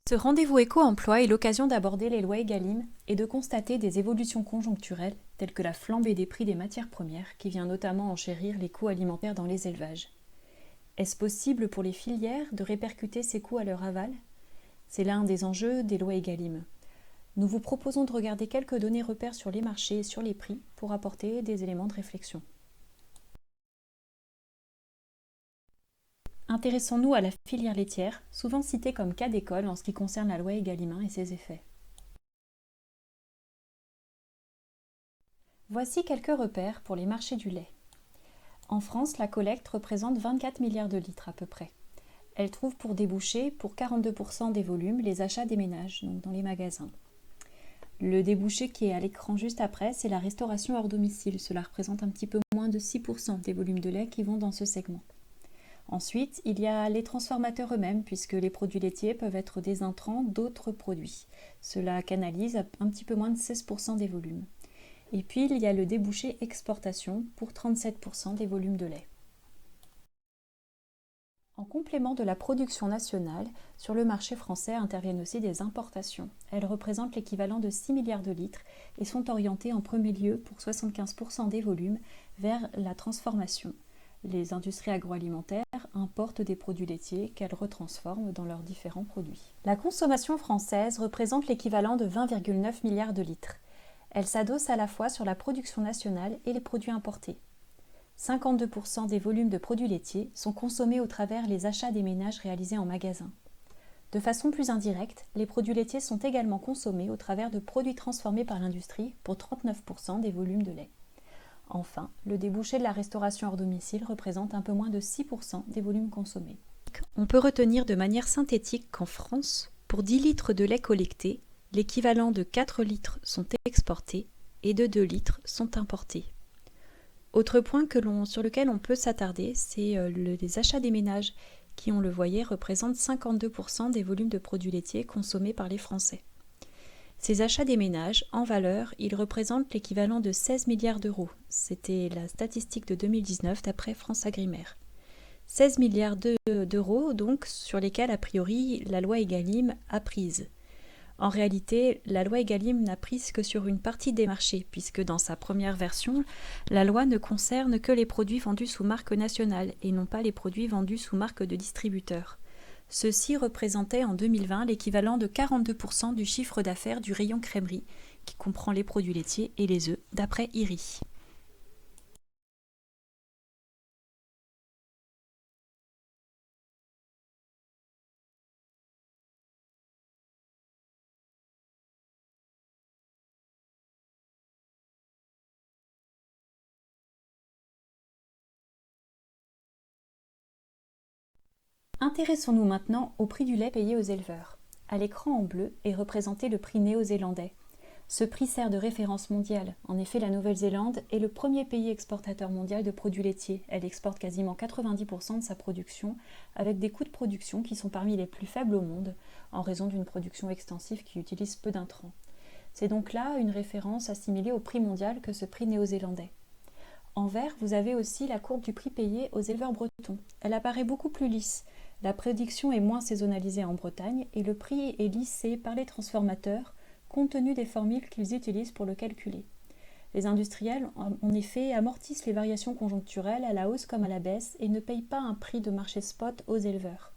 Ce rendez-vous éco-emploi est l'occasion d'aborder les lois Egalim et de constater des évolutions conjoncturelles telles que la flambée des prix des matières premières qui vient notamment enchérir les coûts alimentaires dans les élevages. Est-ce possible pour les filières de répercuter ces coûts à leur aval? C'est l'un des enjeux des lois Egalim. Nous vous proposons de regarder quelques données repères sur les marchés et sur les prix pour apporter des éléments de réflexion. Intéressons-nous à la filière laitière, souvent citée comme cas d'école en ce qui concerne la loi Egalim 1 et ses effets. Voici quelques repères pour les marchés du lait. En France, la collecte représente 24 milliards de litres à peu près. Elle trouve pour débouché, pour 42% des volumes, les achats des ménages, donc dans les magasins. Le débouché qui est à l'écran juste après, c'est la restauration hors domicile. Cela représente un petit peu moins de 6% des volumes de lait qui vont dans ce segment. Ensuite, il y a les transformateurs eux-mêmes, puisque les produits laitiers peuvent être des intrants d'autres produits. Cela canalise un petit peu moins de 16% des volumes. Et puis, il y a le débouché exportation pour 37% des volumes de lait. En complément de la production nationale, sur le marché français interviennent aussi des importations. Elles représentent l'équivalent de 6 milliards de litres et sont orientées en premier lieu pour 75% des volumes vers la transformation. Les industries agroalimentaires importent des produits laitiers qu'elles retransforment dans leurs différents produits. La consommation française représente l'équivalent de 20,9 milliards de litres. Elle s'adosse à la fois sur la production nationale et les produits importés. 52% des volumes de produits laitiers sont consommés au travers les achats des ménages réalisés en magasin. De façon plus indirecte, les produits laitiers sont également consommés au travers de produits transformés par l'industrie pour 39% des volumes de lait. Enfin, le débouché de la restauration hors domicile représente un peu moins de 6% des volumes consommés. On peut retenir de manière synthétique qu'en France, pour 10 litres de lait collecté, l'équivalent de 4 litres sont exportés et de 2 litres sont importés. Autre point sur lequel on peut s'attarder, c'est les achats des ménages qui, on le voyait, représentent 52% des volumes de produits laitiers consommés par les Français. Ces achats des ménages, en valeur, ils représentent l'équivalent de 16 milliards d'euros. C'était la statistique de 2019 d'après France Agrimaire. 16 milliards d'euros, donc, sur lesquels, a priori, la loi Egalim a prise. En réalité, la loi Egalim n'a prise que sur une partie des marchés, puisque dans sa première version, la loi ne concerne que les produits vendus sous marque nationale et non pas les produits vendus sous marque de distributeur. Ceux-ci représentaient en 2020 l'équivalent de 42% du chiffre d'affaires du rayon crèmerie, qui comprend les produits laitiers et les œufs, d'après IRI. Intéressons-nous maintenant au prix du lait payé aux éleveurs. À l'écran en bleu est représenté le prix néo-zélandais. Ce prix sert de référence mondiale. En effet, la Nouvelle-Zélande est le premier pays exportateur mondial de produits laitiers. Elle exporte quasiment 90% de sa production, avec des coûts de production qui sont parmi les plus faibles au monde, en raison d'une production extensive qui utilise peu d'intrants. C'est donc là une référence assimilée au prix mondial que ce prix néo-zélandais. En vert, vous avez aussi la courbe du prix payé aux éleveurs bretons. Elle apparaît beaucoup plus lisse. La production est moins saisonnalisée en Bretagne et le prix est lissé par les transformateurs compte tenu des formules qu'ils utilisent pour le calculer. Les industriels, en effet, amortissent les variations conjoncturelles à la hausse comme à la baisse et ne payent pas un prix de marché spot aux éleveurs.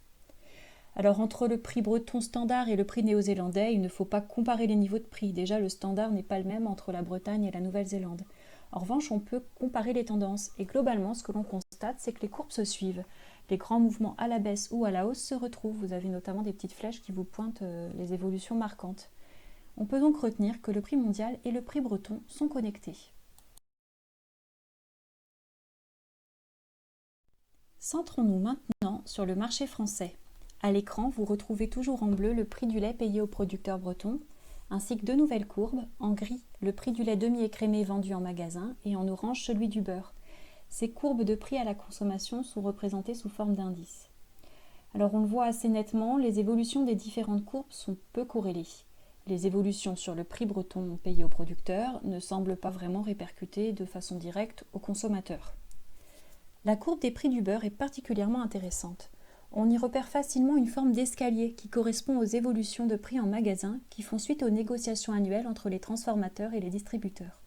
Alors entre le prix breton standard et le prix néo-zélandais, il ne faut pas comparer les niveaux de prix. Déjà, le standard n'est pas le même entre la Bretagne et la Nouvelle-Zélande. En revanche, on peut comparer les tendances et globalement, ce que l'on constate, c'est que les courbes se suivent. Les grands mouvements à la baisse ou à la hausse se retrouvent. Vous avez notamment des petites flèches qui vous pointent les évolutions marquantes. On peut donc retenir que le prix mondial et le prix breton sont connectés. Centrons-nous maintenant sur le marché français. À l'écran, vous retrouvez toujours en bleu le prix du lait payé aux producteurs bretons, ainsi que deux nouvelles courbes, en gris le prix du lait demi-écrémé vendu en magasin et en orange celui du beurre. Ces courbes de prix à la consommation sont représentées sous forme d'indices. Alors on le voit assez nettement, les évolutions des différentes courbes sont peu corrélées. Les évolutions sur le prix breton payé aux producteurs ne semblent pas vraiment répercuter de façon directe aux consommateurs. La courbe des prix du beurre est particulièrement intéressante. On y repère facilement une forme d'escalier qui correspond aux évolutions de prix en magasin qui font suite aux négociations annuelles entre les transformateurs et les distributeurs.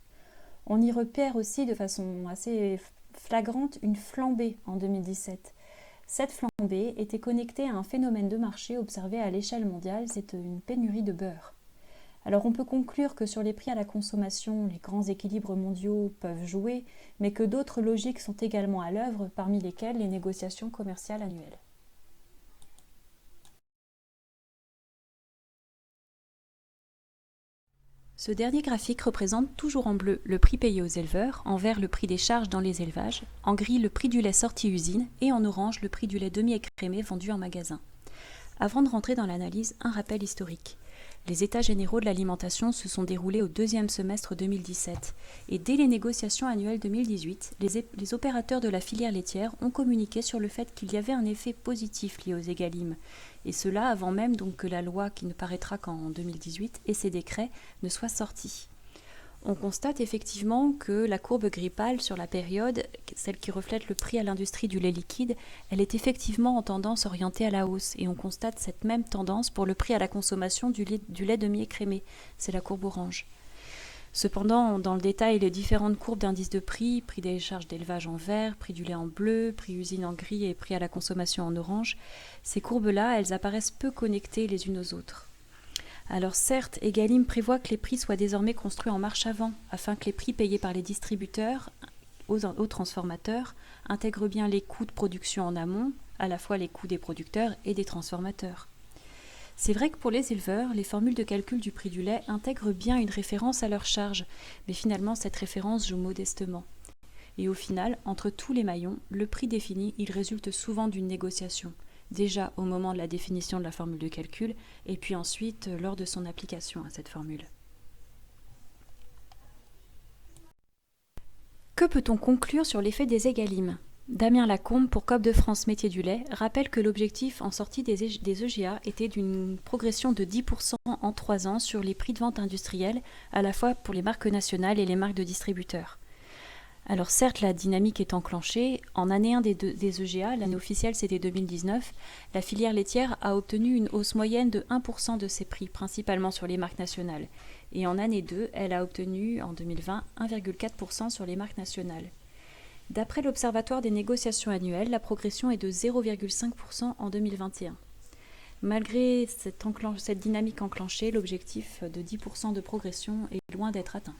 On y repère aussi de façon assez flagrante une flambée en 2017. Cette flambée était connectée à un phénomène de marché observé à l'échelle mondiale, c'est une pénurie de beurre. Alors on peut conclure que sur les prix à la consommation, les grands équilibres mondiaux peuvent jouer, mais que d'autres logiques sont également à l'œuvre, parmi lesquelles les négociations commerciales annuelles. Ce dernier graphique représente toujours en bleu le prix payé aux éleveurs, en vert le prix des charges dans les élevages, en gris le prix du lait sorti usine et en orange le prix du lait demi-écrémé vendu en magasin. Avant de rentrer dans l'analyse, un rappel historique. Les états généraux de l'alimentation se sont déroulés au deuxième semestre 2017 et dès les négociations annuelles 2018, les opérateurs de la filière laitière ont communiqué sur le fait qu'il y avait un effet positif lié aux Egalim, et cela avant même donc que la loi qui ne paraîtra qu'en 2018 et ses décrets ne soient sortis. On constate effectivement que la courbe gris pâle sur la période, celle qui reflète le prix à l'industrie du lait liquide, elle est effectivement en tendance orientée à la hausse et on constate cette même tendance pour le prix à la consommation du lait demi-écrémé, c'est la courbe orange. Cependant, dans le détail, les différentes courbes d'indice de prix, prix des charges d'élevage en vert, prix du lait en bleu, prix usine en gris et prix à la consommation en orange, ces courbes-là, elles apparaissent peu connectées les unes aux autres. Alors certes, Egalim prévoit que les prix soient désormais construits en marche avant, afin que les prix payés par les distributeurs aux transformateurs intègrent bien les coûts de production en amont, à la fois les coûts des producteurs et des transformateurs. C'est vrai que pour les éleveurs, les formules de calcul du prix du lait intègrent bien une référence à leur charge, mais finalement cette référence joue modestement. Et au final, entre tous les maillons, le prix défini, il résulte souvent d'une négociation. Déjà au moment de la définition de la formule de calcul, et puis ensuite lors de son application à cette formule. Que peut-on conclure sur l'effet des Egalim ? Damien Lacombe, pour Coop de France Métiers du lait, rappelle que l'objectif en sortie des EGA était d'une progression de 10% en 3 ans sur les prix de vente industriels, à la fois pour les marques nationales et les marques de distributeurs. Alors certes, la dynamique est enclenchée. En année 1 des EGA, l'année officielle c'était 2019, la filière laitière a obtenu une hausse moyenne de 1% de ses prix, principalement sur les marques nationales. Et en année 2, elle a obtenu en 2020 1,4% sur les marques nationales. D'après l'Observatoire des négociations annuelles, la progression est de 0,5% en 2021. Malgré cette dynamique enclenchée, l'objectif de 10% de progression est loin d'être atteint.